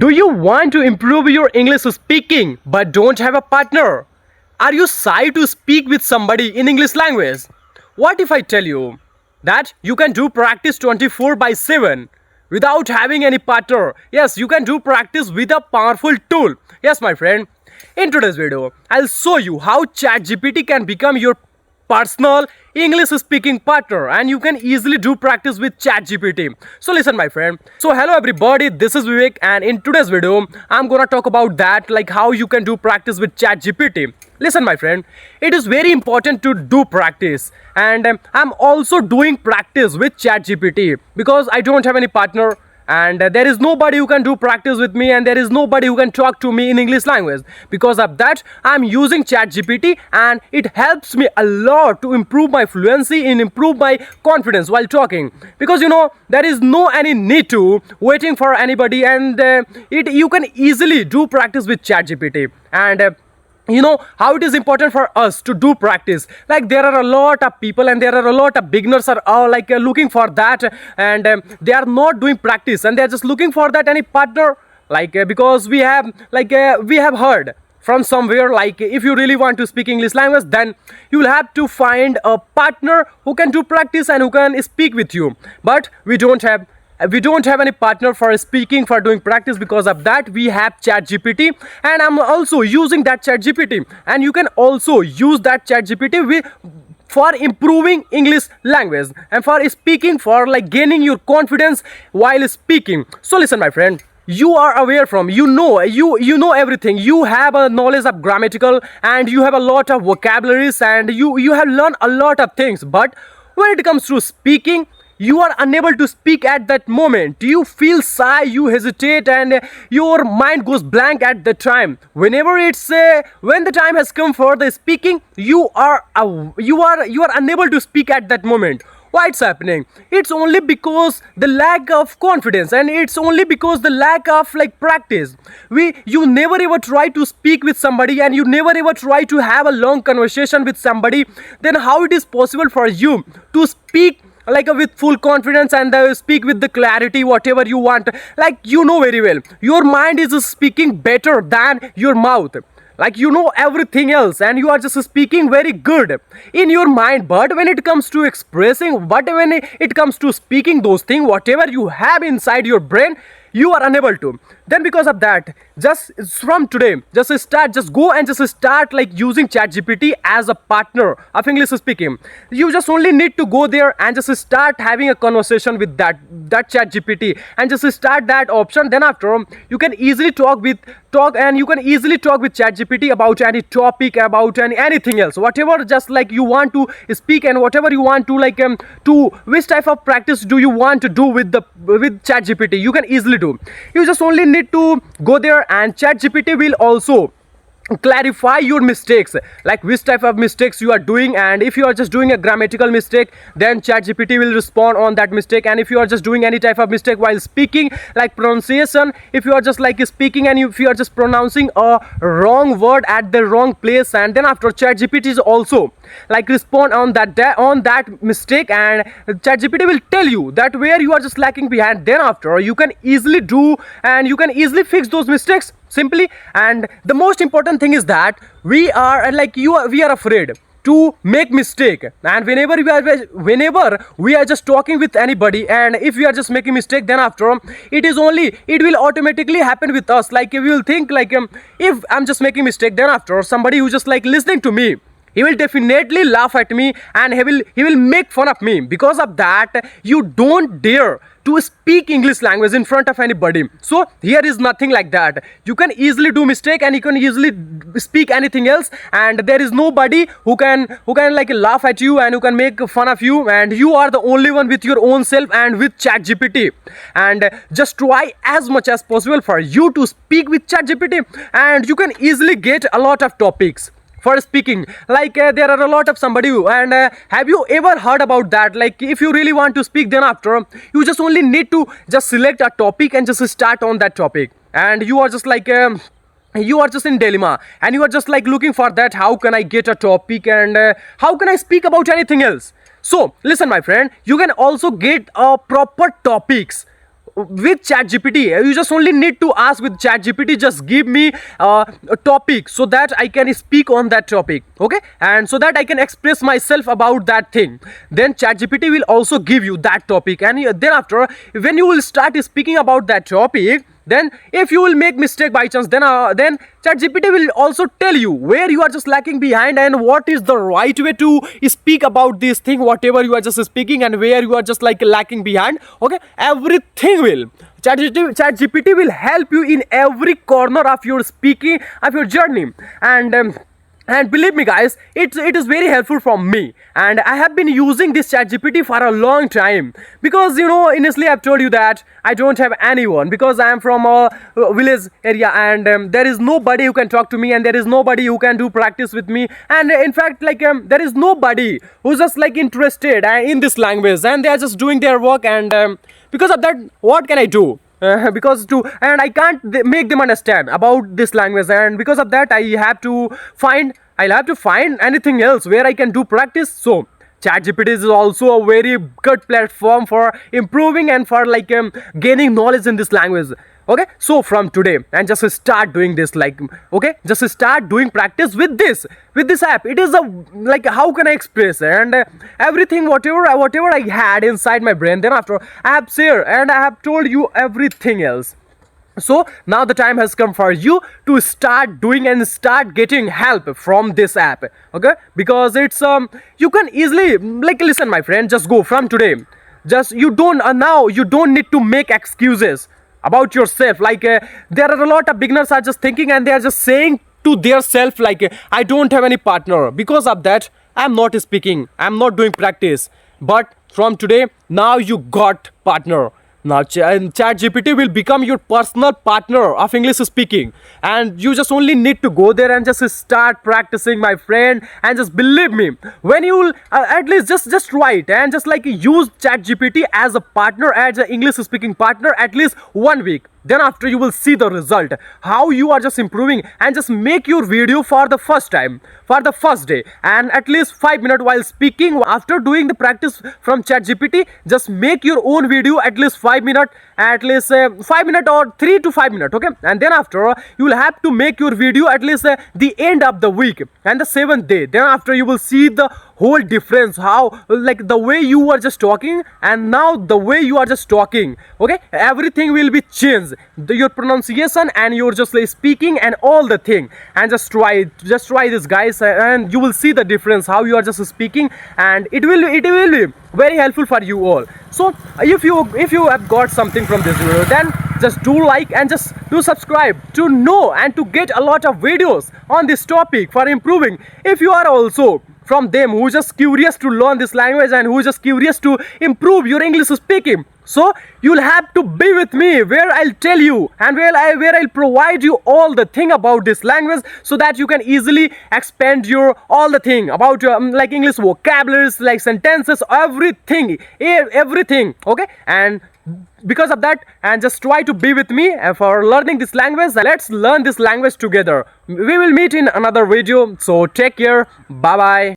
Do you want to improve your English speaking but don't have a partner? Are you shy to speak with somebody in English language? What if I tell you that you can do practice 24 by 7 without having any partner? Yes, you can do practice with a powerful tool. Yes, my friend. In today's video, I'll show you how ChatGPT can become your personal English speaking partner and you can easily do practice with ChatGPT. So listen my friend. So hello everybody, this is Vivek and in today's video I'm gonna talk about that, like how you can do practice with ChatGPT. Listen my friend, it is very important to do practice and I'm also doing practice with ChatGPT because I don't have any partner and there is nobody who can do practice with me and there is nobody who can talk to me in English language. Because of that I'm using ChatGPT and it helps me a lot to improve my fluency and improve my confidence while talking, because there is no any need to waiting for anybody and you can easily do practice with ChatGPT. And you know how it is important for us to do practice. Like there are a lot of people and there are a lot of beginners are looking for that and they are not doing practice and they are just looking for that any partner, because we have heard from somewhere, like if you really want to speak English language then you will have to find a partner who can do practice and who can speak with you. But we don't have any partner for speaking, for doing practice. Because of that we have ChatGPT and I'm also using that ChatGPT, and you can also use that ChatGPT for improving English language and for speaking, for gaining your confidence while speaking. So listen my friend, you are aware from you know everything. You have a knowledge of grammatical and you have a lot of vocabularies and you have learned a lot of things, but when it comes to speaking you are unable to speak at that moment. You feel shy, you hesitate and your mind goes blank at the time. Whenever when the time has come for the speaking, you are unable to speak at that moment. Why it's happening? It's only because the lack of confidence and it's only because the lack of practice. You never ever try to speak with somebody and you never ever try to have a long conversation with somebody. Then how it is possible for you to speak with full confidence and speak with the clarity whatever you want? Very well your mind is speaking better than your mouth. Everything else and you are just speaking very good in your mind, but when it comes to expressing, when it comes to speaking those things whatever you have inside your brain, you are unable to. Then because of that, just from today just go and just start using ChatGPT as a partner of English speaking. You just only need to go there and just start having a conversation with that ChatGPT and just start that option. Then after you can easily talk with ChatGPT about any topic, about anything else, whatever just you want to speak and whatever you want to to which type of practice do you want to do with ChatGPT, you can easily do. You just only need to go there and ChatGPT will also clarify your mistakes, like which type of mistakes you are doing. And if you are just doing a grammatical mistake, then ChatGPT will respond on that mistake. And if you are just doing any type of mistake while speaking, like pronunciation, if you are just speaking and if you are just pronouncing a wrong word at the wrong place, and then after ChatGPT is also respond on that mistake and ChatGPT will tell you that where you are just lacking behind. Then after you can easily do and you can easily fix those mistakes simply. And the most important thing is that we are afraid to make mistake, and whenever we are just talking with anybody and if we are just making mistake, then after it will automatically happen with us. We will think if I'm just making mistake, then after somebody who just listening to me, he will definitely laugh at me and he will make fun of me. Because of that you don't dare to speak English language in front of anybody. So here is nothing like that. You can easily do mistake and you can easily speak anything else, and there is nobody who can laugh at you and who can make fun of you, and you are the only one with your own self and with ChatGPT. And just try as much as possible for you to speak with ChatGPT and you can easily get a lot of topics for speaking. There are a lot of somebody and have you ever heard about that? If you really want to speak, then after you just only need to just select a topic and just start on that topic, and you are just you are just in dilemma and you are just looking for that, how can I get a topic and how can I speak about anything else. So listen my friend, you can also get proper topics with ChatGPT. You just only need to ask with ChatGPT, just give me a topic so that I can speak on that topic, okay, and so that I can express myself about that thing. Then ChatGPT will also give you that topic, and then after, when you will start speaking about that topic, then if you will make mistake by chance, then ChatGPT will also tell you where you are just lacking behind and what is the right way to speak about this thing, whatever you are just speaking, and where you are just like lacking behind, okay, everything will ChatGPT will help you in every corner of your speaking, of your journey. And believe me guys, it is very helpful for me, and I have been using this ChatGPT for a long time, because initially I've told you that I don't have anyone, because I am from a village area, and there is nobody who can talk to me, and there is nobody who can do practice with me, and in fact like there is nobody who's just like interested in this language, and they are just doing their work, and because of that, what can I do? And I can't make them understand about this language, and because of that I'll have to find anything else where I can do practice. So ChatGPT is also a very good platform for improving and for like gaining knowledge in this language. Okay, so from today, and just start doing this, like, okay, just start doing practice with this app. It is a, like, how can I express, and everything, whatever I had inside my brain, then after I have shared and I have told you everything else. So now the time has come for you to start doing and start getting help from this app, okay, because it's you can easily, like, listen my friend, just go from today, just you don't now you don't need to make excuses about yourself, like there are a lot of beginners are just thinking, and they are just saying to their self, like, I don't have any partner, because of that I'm not speaking, I'm not doing practice. But from today, now you got partner. Now ChatGPT will become your personal partner of English speaking, and you just only need to go there and just start practicing, my friend. And just believe me, when you will at least just write and just like use ChatGPT as a partner, as an English speaking partner, at least 1 week, then after you will see the result, how you are just improving. And just make your video for the first time, for the first day, and at least 5 minutes while speaking. After doing the practice from ChatGPT, just make your own video at least 5 minutes, at least 5 minutes or 3 to 5 minutes, okay. And then after you will have to make your video at least the end of the week and the 7th day. Then after you will see the whole difference, how, like, the way you are just talking and now the way you are just talking, okay, everything will be changed, your pronunciation and your just like speaking and all the thing. And just try this guys, and you will see the difference how you are just speaking, and it will be very helpful for you all. So if you have got something from this video, then just do like and just do subscribe to know and to get a lot of videos on this topic for improving. If you are also from them who just curious to learn this language and who just curious to improve your English speaking, so you'll have to be with me, where I'll tell you and where I'll provide you all the thing about this language, so that you can easily expand your all the thing about your like English vocabularies, like sentences, everything, okay. And because of that, and just try to be with me for learning this language. Let's learn this language together. We will meet in another video, so take care, bye bye.